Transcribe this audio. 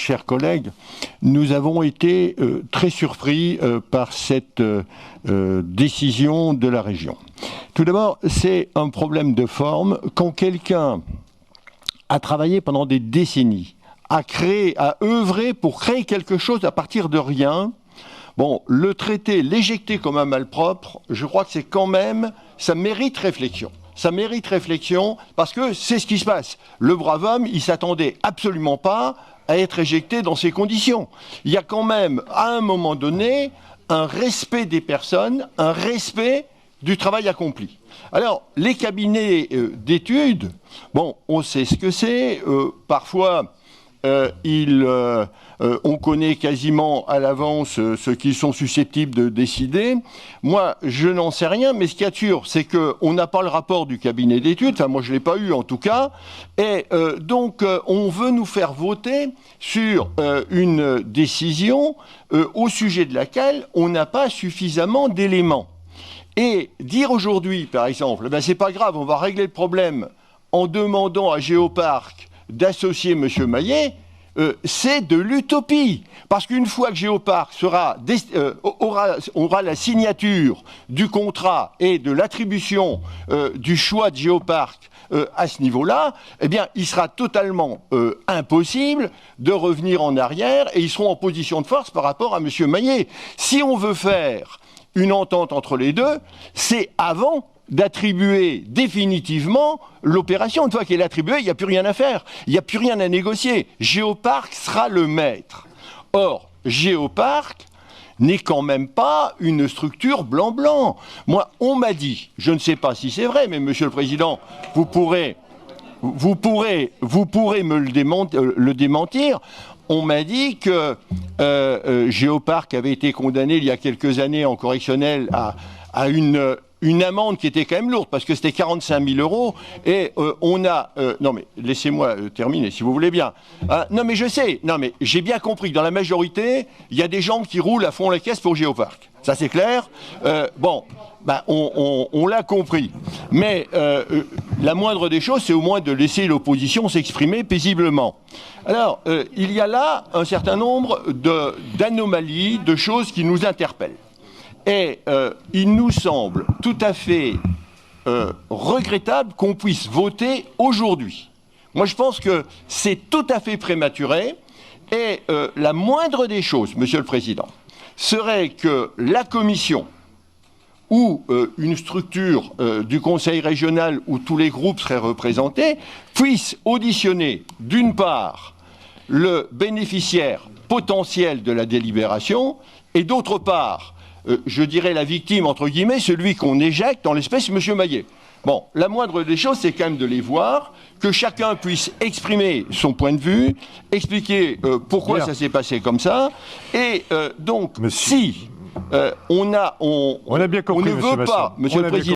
chers collègues, nous avons été très surpris par cette décision de la région. Tout d'abord, c'est un problème de forme. Quand quelqu'un a travaillé pendant des décennies, a œuvré pour créer quelque chose à partir de rien, bon, le traiter, l'éjecter comme un malpropre, je crois que c'est quand même, ça mérite réflexion. Ça mérite réflexion parce que c'est ce qui se passe. Le brave homme, il s'attendait absolument pas à être éjecté dans ces conditions. Il y a quand même, à un moment donné, un respect des personnes, un respect du travail accompli. Alors, les cabinets d'études, bon, on sait ce que c'est. Parfois, on connaît quasiment à l'avance ce qu'ils sont susceptibles de décider. Moi, je n'en sais rien, mais ce qu'il y a de sûr, c'est qu'on n'a pas le rapport du cabinet d'études, enfin moi je ne l'ai pas eu en tout cas, et donc on veut nous faire voter sur une décision au sujet de laquelle on n'a pas suffisamment d'éléments. Et dire aujourd'hui, par exemple, ben c'est pas grave, on va régler le problème en demandant à Géoparc d'associer M. Maillet, c'est de l'utopie. Parce qu'une fois que Géoparc aura la signature du contrat et de l'attribution du choix de Géoparc à ce niveau-là, eh bien, il sera totalement impossible de revenir en arrière et ils seront en position de force par rapport à M. Maillet. Si on veut faire une entente entre les deux, c'est avant d'attribuer définitivement l'opération. Une fois qu'elle est attribuée, il n'y a plus rien à faire. Il n'y a plus rien à négocier. Géoparc sera le maître. Or, Géoparc n'est quand même pas une structure blanc-blanc. Moi, on m'a dit, je ne sais pas si c'est vrai, mais Monsieur le Président, vous pourrez me le démentir. On m'a dit que Géoparc avait été condamné il y a quelques années en correctionnel à une amende qui était quand même lourde, parce que c'était 45 000 €, et on a... non mais, laissez-moi terminer, si vous voulez bien. Non mais je sais, non mais j'ai bien compris que dans la majorité, il y a des gens qui roulent à fond la caisse pour Géoparc. Ça c'est clair. Bon, ben, on l'a compris. Mais la moindre des choses, c'est au moins de laisser l'opposition s'exprimer paisiblement. Alors, il y a là un certain nombre d'anomalies, de choses qui nous interpellent. Et il nous semble tout à fait regrettable qu'on puisse voter aujourd'hui. Moi, je pense que c'est tout à fait prématuré. Et la moindre des choses, Monsieur le Président, serait que la Commission ou une structure du Conseil régional où tous les groupes seraient représentés puisse auditionner, d'une part, le bénéficiaire potentiel de la délibération et d'autre part, je dirais la victime, entre guillemets, celui qu'on éjecte, en l'espèce, M. Maillet. Bon, la moindre des choses, c'est quand même de les voir, que chacun puisse exprimer son point de vue, expliquer pourquoi Bien. Ça s'est passé comme ça, et donc, si on a bien compris, on ne veut pas, Monsieur le Président,